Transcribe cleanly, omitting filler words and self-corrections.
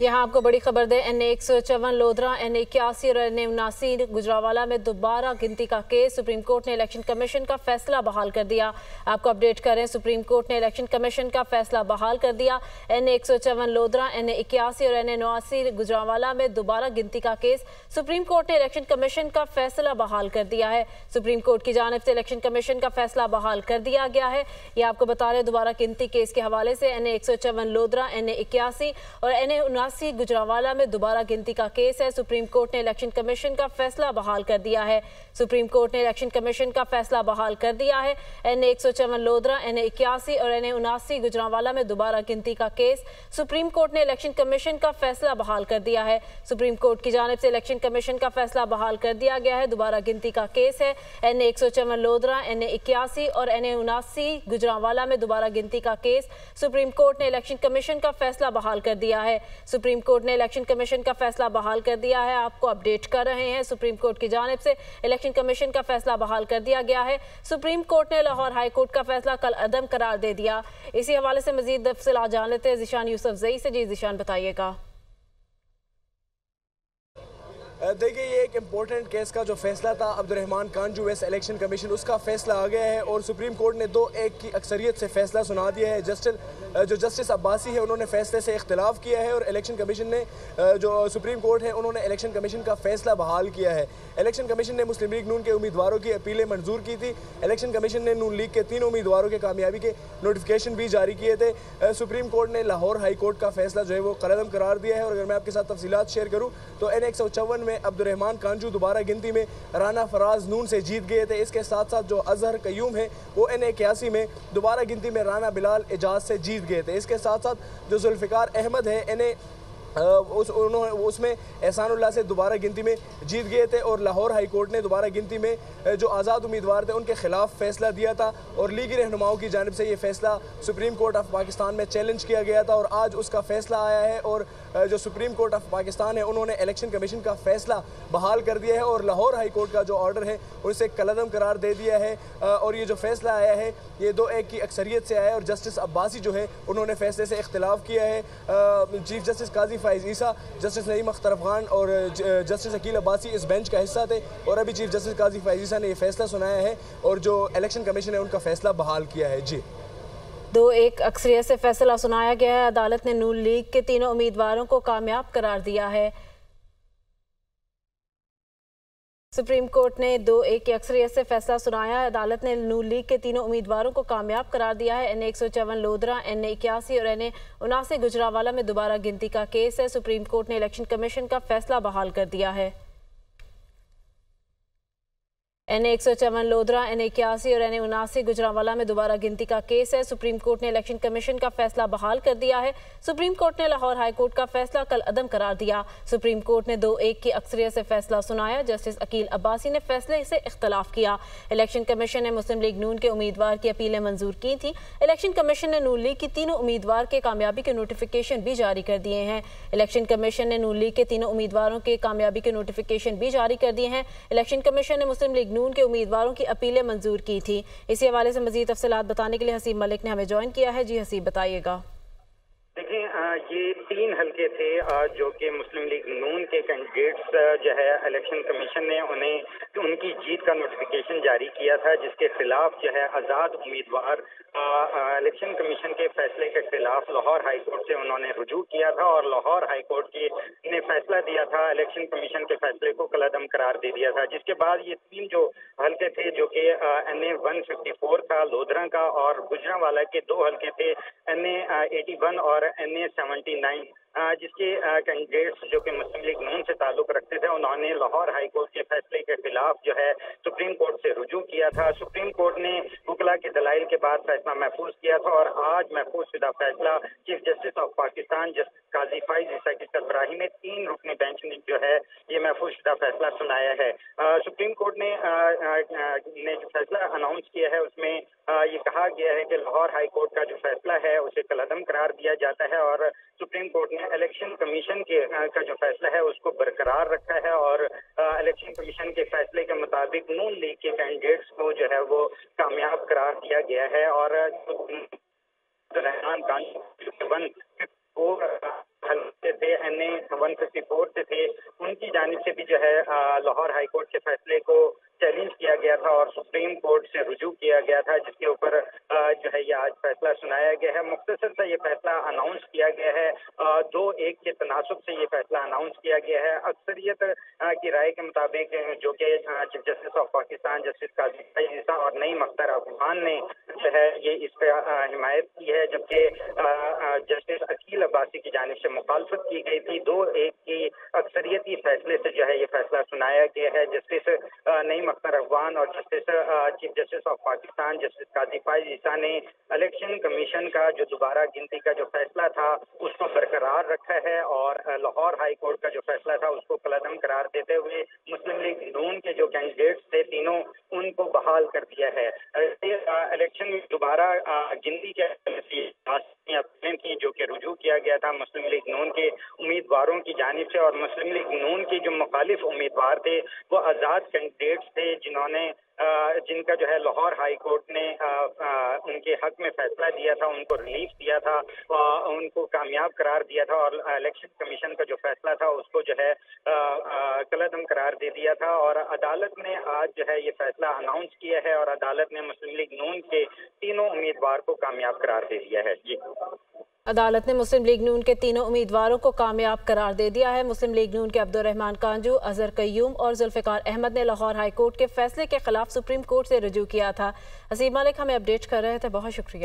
यहाँ आपको बड़ी खबर दें, NA 154 लोधरा, NA 81 और NA 79 गुजरांवाला में दोबारा गिनती का केस। सुप्रीम कोर्ट ने इलेक्शन कमीशन का फैसला बहाल कर दिया। आपको अपडेट करें, सुप्रीम कोर्ट ने इलेक्शन कमीशन का फैसला बहाल कर दिया। NA 154 लोधरा, NA 81 और NA 79 गुजरांवाला में दोबारा गिनती का केस। सुप्रीम कोर्ट ने इलेक्शन कमीशन का फैसला बहाल कर दिया है। सुप्रीम कोर्ट की जानिब से इलेक्शन कमीशन का फैसला बहाल कर दिया गया है। ये आपको बता रहे दोबारा गिनती केस के हवाले से NA 154 लोधरा, NA 81 और NA 79 गुजरांवाला में दोबारा गिनती का केस है। सुप्रीम कोर्ट ने इलेक्शन कमीशन का फैसला बहाल कर दिया है। सुप्रीम कोर्ट ने इलेक्शन कमीशन का फैसला बहाल कर दिया है। NA 154 लोधरा, NA 81 और NA 79 गुजरांवाला में दोबारा गिनती का केस। सुप्रीम कोर्ट ने इलेक्शन कमीशन का फैसला बहाल कर दिया है। सुप्रीम कोर्ट की जानिब से इलेक्शन कमीशन का फैसला बहाल कर दिया गया है। दोबारा गिनती का केस है। NA 154 लोधरा, NA 81 और NA 79 गुजरांवाला में दोबारा गिनती का केस। सुप्रीम कोर्ट ने इलेक्शन कमीशन का फैसला बहाल कर दिया है। सुप्रीम कोर्ट ने इलेक्शन कमीशन का फैसला बहाल कर दिया है। आपको अपडेट कर रहे हैं, सुप्रीम कोर्ट की जानिब से इलेक्शन कमीशन का फैसला बहाल कर दिया गया है। सुप्रीम कोर्ट ने लाहौर हाई कोर्ट का फैसला कल अदम करार दे दिया। इसी हवाले से मजीद तफसीलात जान लेते हैं ज़ीशान यूसुफजई से। जी ज़ीशान, बताइएगा। देखिए, ये एक इम्पोर्टेंट केस का जो फैसला था अब्दुर्रहमान कांजू वेस्ट इलेक्शन कमीशन, उसका फैसला आ गया है और सुप्रीम कोर्ट ने 2-1 की अक्सरियत से फैसला सुना दिया है। जस्टिस अब्बासी है, उन्होंने फैसले से इख्तिलाफ किया है और इलेक्शन कमीशन ने जो सुप्रीम कोर्ट है उन्होंने इलेक्शन कमीशन का फैसला बहाल किया है। इलेक्शन कमीशन ने मुस्लिम लीग नून के उम्मीदवारों की अपीलें मंजूर की थी। इलेक्शन कमीशन ने नून लीग के 3 उम्मीदवारों के कामयाबी के नोटिफिकेशन भी जारी किए थे। सुप्रीम कोर्ट ने लाहौर हाई कोर्ट का फैसला जो है वो कलअदम करार दिया है। और अगर मैं आपके साथ तफसीलात शेयर करूँ तो NA 154 में अब्दुर्रहमान कांजू दोबारा गिनती में राना फराज नून से जीत गए थे। इसके साथ साथ जो अजहर कयूम है वो NA 81 में दोबारा गिनती में राना बिलाल एजाज से जीत गए थे। इसके साथ साथ जो जुल्फ़िकार अहमद है NA उसमें एहसानुल्लाह से दोबारा गिनती में जीत गए थे। और लाहौर हाई कोर्ट ने दोबारा गिनती में जो आज़ाद उम्मीदवार थे उनके खिलाफ फैसला दिया था और लीगी रहनुमाओं की जानिब से ये फैसला सुप्रीम कोर्ट ऑफ पाकिस्तान में चैलेंज किया गया था और आज उसका फैसला आया है। और जो सुप्रीम कोर्ट ऑफ पाकिस्तान है उन्होंने इलेक्शन कमीशन का फैसला बहाल कर दिया है और लाहौर हाई कोर्ट का जो ऑर्डर है उसे कलअदम करार दे दिया है। और ये जो फैसला आया है ये 2-1 की अक्सरियत से आया है और जस्टिस अब्बासी जो है उन्होंने फैसले से इख्तिलाफ किया है। चीफ जस्टिस काजी फ़ाइज़ ईसा, जस्टिस नईम अख्तर अफ़गान और जस्टिस अकील अब्बासी इस बेंच का हिस्सा थे और अभी चीफ जस्टिस काजी फ़ाइज़ ईसा ने ये फैसला सुनाया है और जो इलेक्शन कमीशन है उनका फैसला बहाल किया है। जी, 2-1 अक्सरियत से फैसला सुनाया गया है। अदालत ने नून लीग के 3 उम्मीदवारों को कामयाब करार दिया है। सुप्रीम कोर्ट ने 2-1 की अक्सरियत से फैसला सुनाया है। अदालत ने नून लीग के 3 उम्मीदवारों को कामयाब करार दिया है। NA 154 लोधरा, NA 81 और NA 79 गुजरांवाला में दोबारा गिनती का केस है। सुप्रीम कोर्ट ने इलेक्शन कमीशन का फैसला बहाल कर दिया है। NA 154 लोधरा, NA 81 और NA 79 गुजरांवाला में दोबारा गिनती का केस है। सुप्रीम कोर्ट ने इलेक्शन कमीशन का फैसला बहाल कर दिया है। सुप्रीम कोर्ट ने लाहौर हाई कोर्ट का फैसला कल अदम करार दिया। सुप्रीम कोर्ट ने 2-1 की अक्सरियत से फैसला सुनाया। जस्टिस अकील अब्बासी ने फैसले से इख्तिलाफ किया। इलेक्शन कमीशन ने मुस्लिम लीग नून के उम्मीदवार की अपीलें मंजूर की थी। इलेक्शन कमीशन ने नून लीग की 3 उम्मीदवार के कामयाबी के नोटिफिकेशन भी जारी कर दिए हैं। इलेक्शन कमीशन ने नून लीग के 3 उम्मीदवारों के कामयाबी के नोटिफिकेशन भी जारी कर दिए हैं। इलेक्शन कमीशन ने मुस्लिम लीग नून के उम्मीदवारों की अपीलें मंजूर की थी। इसी हवाले से मजीद तफसीलात बताने के लिए हसीब मलिक ने हमें ज्वाइन किया है। जी हसीब, बताइएगा। देखिए, ये 3 हलके थे जो कि मुस्लिम लीग नून के कैंडिडेट्स जो है इलेक्शन कमीशन ने उन्हें उनकी जीत का नोटिफिकेशन जारी किया था, जिसके खिलाफ जो है आज़ाद उम्मीदवार इलेक्शन कमीशन के फैसले के खिलाफ लाहौर हाई कोर्ट से उन्होंने रुजू किया था और लाहौर हाई कोर्ट ने फैसला दिया था, इलेक्शन कमीशन के फैसले को कलअदम करार दे दिया था। जिसके बाद ये 3 जो हलके थे जो कि NA 154 था लोधरा का और गुजरांवाला के 2 हलके थे NA 81 और NA 79, जिसके कैंडिडेट्स जो कि मुस्लिम लीग नून से ताल्लुक रखते थे उन्होंने लाहौर हाई कोर्ट के फैसले के खिलाफ जो है सुप्रीम कोर्ट से रुजू किया था। सुप्रीम कोर्ट ने वकला के दलाइल के बाद फैसला महफूज किया था और आज महफूज शुदा फैसला chief justice of Pakistan justice Qazi Faez Isa की सरबराही में 3 रुकनी बेंच ने जो है ये महफूज शुदा फैसला सुनाया है। सुप्रीम कोर्ट ने जो फैसला अनाउंस किया है उसमें ये कहा गया है कि लाहौर हाई कोर्ट का जो फैसला है उसे कलअदम करार दिया जाता है और सुप्रीम कोर्ट ने इलेक्शन कमीशन का जो फैसला है उसको बरकरार रखा है और इलेक्शन कमीशन के फैसले के मुताबिक नून लीग के कैंडिडेट्स को जो है वो कामयाब करार दिया गया है। और रहमान खान हलके थे NA 154 से थे, उनकी जानिब से भी जो है लाहौर हाई कोर्ट के फैसले को चैलेंज किया गया था और सुप्रीम कोर्ट से रुजू किया गया था, जिसके ऊपर जो है ये आज फैसला सुनाया गया है। मुख्तसर सा ये फैसला अनाउंस किया गया है, 2-1 के तनासुब से ये फैसला अनाउंस किया गया है। अक्सरियत की राय के मुताबिक जो कि chief justice of Pakistan justice Qazi Isa और नईम अख्तर अफगान ने जो है ये इस पर हिमायत की है, जबकि जस्टिस अकील अब्बासी की जानिब से मुखालफत की गई थी। 2-1 की अक्सरियती फैसले से जो है ये फैसला सुनाया गया है। जस्टिस नईम अख्तर अफगान और justice chief justice of Pakistan justice Qazi Faez Isa ने इलेक्शन कमीशन का जो दोबारा गिनती का जो फैसला था उसको बरकरार रखा है और लाहौर हाई कोर्ट का जो फैसला था उसको कलअदम करार देते हुए मुस्लिम लीग नून के जो कैंडिडेट्स थे तीनों, उनको बहाल कर दिया है। इलेक्शन में दोबारा गिनती के की जो कि रुजू किया गया था मुस्लिम लीग नून के उम्मीदवारों की जानिब से, और मुस्लिम लीग नून के जो मुखालिफ उम्मीदवार थे वो आज़ाद कैंडिडेट्स थे जिनका जो है लाहौर हाई कोर्ट ने उनके हक में फैसला दिया था, उनको रिलीफ दिया था, उनको कामयाब करार दिया था और इलेक्शन कमीशन का जो फैसला था उसको जो है कलअदम करार दे दिया था। और अदालत ने आज जो है ये फैसला अनाउंस किया है और अदालत ने मुस्लिम लीग नून के तीनों उम्मीदवार को कामयाब करार दे दिया है। जी, अदालत ने मुस्लिम लीग नून के तीनों उम्मीदवारों को कामयाब करार दे दिया है। मुस्लिम लीग नून के अब्दुर्रहमान कांजू, अजहर कय्यूम और जुल्फ़िकार अहमद ने लाहौर हाई कोर्ट के फैसले के खिलाफ सुप्रीम कोर्ट से रुजू किया था। असीम मलिक हमें अपडेट कर रहे थे, बहुत शुक्रिया।